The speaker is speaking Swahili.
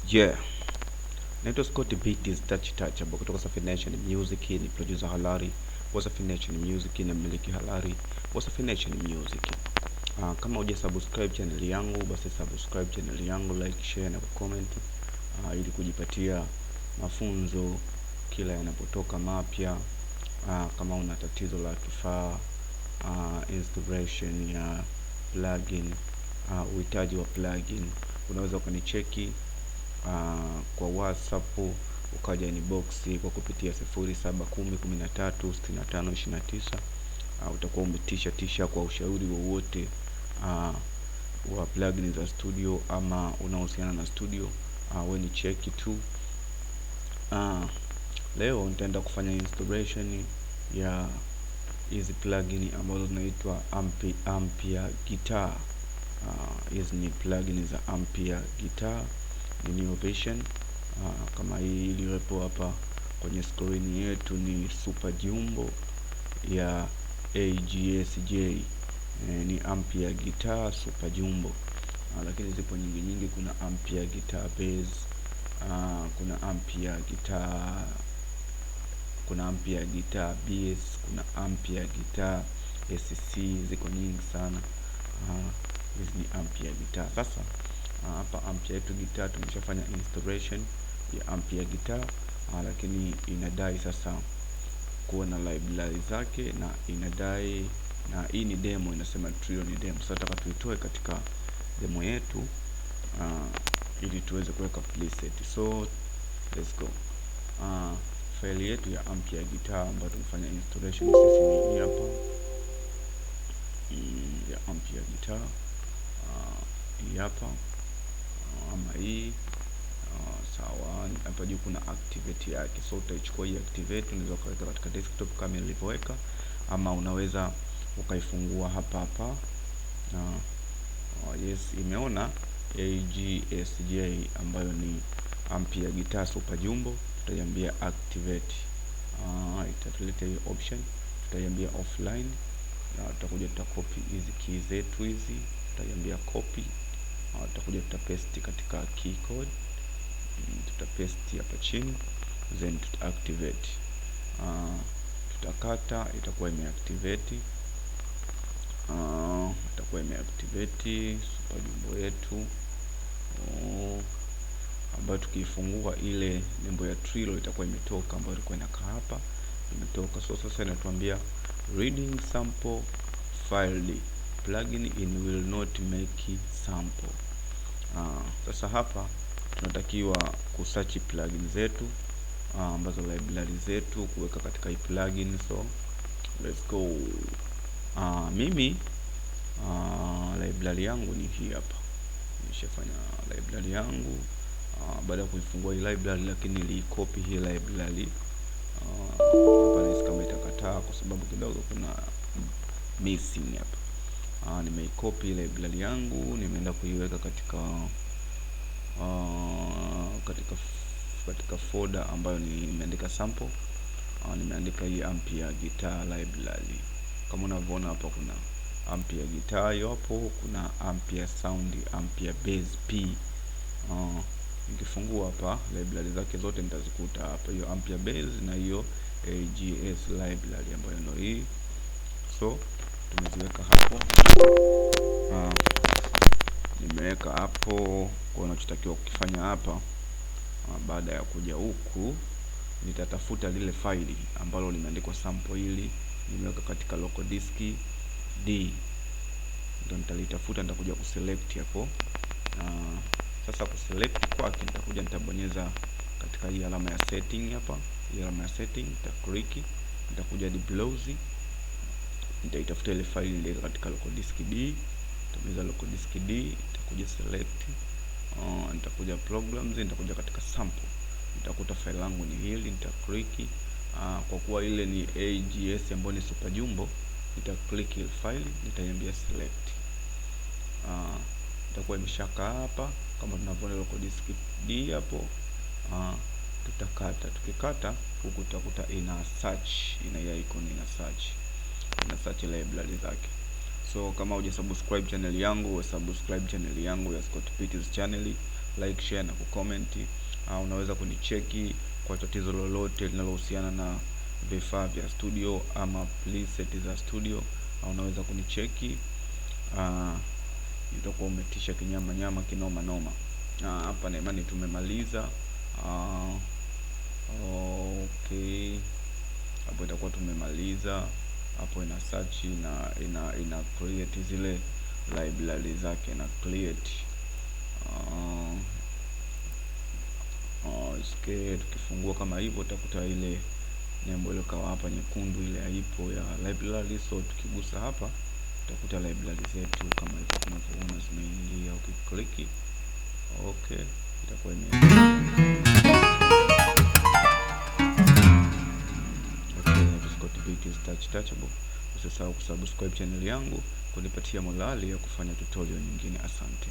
Yeah, naitwa Scott Beatz Touchable kutoka Safi Nation Music, ni producer halali wa Safi Nation Music na mmiliki halali wa Safi Nation Music. Kama huja subscribe channel yangu, basi subscribe channel yangu, like, share na comment ili kujipatia mafunzo kila yanapotoka mapya. Kama una tatizo la kifaa, installation ya plugin, uhitaji wa plugin, unaweza ukanicheki kwa WhatsApp ukaja inbox kwa kupitia 0710136529. Utakuwa umetisha kwa ushauri wowote wa plugin za studio ama unaohusiana na studio, wewe ni cheki tu. Leo nitaenda kufanya installation ya hizi plugin ambazo zinaitwa Ampere Guitar. Hizi ni plugin za Ampere Guitar, ni new version. Kama hii iliyopo hapa kwenye screen yetu ni Super Jumbo ya AGSJ, ni Ampere Guitar Super Jumbo. Lakini zipo nyingi, kuna Ampere Guitar Bass, kuna Ampere Guitar, kuna Ampere Guitar Bass, kuna Ampere Guitar SC, ziko nyingi sana. Hizi ni Ampere Guitar. Sasa hapa Ampere yetu Guitar tumeshafanya installation ya Ampere Guitar, lakini inadai sasa kuwa na library zake na inadai, na hii ni demo, inasema trio ni demo. Sasa nataka tuitoe katika demo yetu ili tuweze kuweka preset. So let's go. File yetu ya Ampere Guitar ambayo tumefanya installation sisi ni hii hapa, ya Ampere Guitar. Hii hapa ama hii sawa. Hapa juu kuna activate yake, so utaichukua hii activate, unaweza kuweka katika desktop kama nilivyoweka, ama unaweza ukaifungua hapa. Yes, imeona AGSJ ambayo ni Ampere Guitar Super Jumbo. Tutaiambia activate, itatuleta hiyo option. Tutaiambia offline, na tutakuja tutakopi hizi key zetu hizi, tutaiambia copy. Tutakuja tutapaste katika key code, tutapaste hapa chini, then tutaactivate. Tutakata, itakuwa imeactivate. Super Jumbo yetu ambayo tukiifungua ile nembo ya Trilo itakuwa imetoka, ambayo ilikuwa inakaa hapa, imetoka. So sasa inatuambia reading sample file plugin in will not make sample. Sasa hapa tunatakiwa kusearch plugin zetu ambazo library zetu kuweka katika hii plugin. So let's go. Mimi library yangu ni hii hapa. Nimeshafanya library yangu baada ya kuifungua hii library, lakini nilicopy hii library hapa. Nisi kama itakataa kwa sababu kidogo kuna missing hapa. Nimeicopy library yangu, nimeenda kuiweka katika folder ambayo nimeandika sample. Nimeandika hii Ampere Guitar library. Kama unavyoona hapa kuna Ampere Guitar hapo, kuna Ampere Sound, Ampere Bass P. Nikifungua hapa library zake zote nitazikuta hapa, hiyo Ampere Bass na hiyo AGS library ambayo ndio hii. So tumeziweka hapo, nimeweka hapo. Kwa unachotakiwa kukifanya hapa, baada ya kuja huku, nitatafuta lile faili ambalo limeandikwa sample hili, nimeweka katika local disk D, ndio nitalitafuta. Nitakuja kuselect hapo. Sasa kuselect kwake nitabonyeza katika hii alama ya setting hapa, hii alama ya setting, nitaclick, nitakuja hadi browse, nitaitafuta ile file ile katika local disk D, nitabonyeza local disk D, nitakuja select, nitakuja programs, nitakuja katika sample, nitakuta file langu ni hili, nitaclick. Kwa kuwa ile ni AGS ambayo ni Super Jumbo, nitaclick ile file, nitaiambia select. Itakuwa imeshaka hapa kama tunavyoona local disk D hapo. Tutakata, tukikata huku tutakuta ina search, ina icon, ina search library zake. So kama hujasubscribe channel yangu, subscribe channel yangu ya Scott Beatz channel. like, share na kucomment. Unaweza kunicheki kwa tatizo lolote linalohusiana na vifaa vya studio ama preset za studio, unaweza kunicheki. Itakuwa umetisha kinyama nyama, kinoma noma. Hapa na imani tumemaliza. Okay, hapo itakuwa tumemaliza. Hapo ina search na ina create zile library zake, na create tukifungua kama hivyo utakuta ile nembo ile kawa hapa nyekundu, ile haipo ya library. So tukigusa hapa utakuta library zetu kama hivyo tunavyoona zimeingia. Ukiklik okay, itakuwa touchable. Usisahau kusubscribe channel yangu kunipatia morali ya kufanya tutorial nyingine. Asante.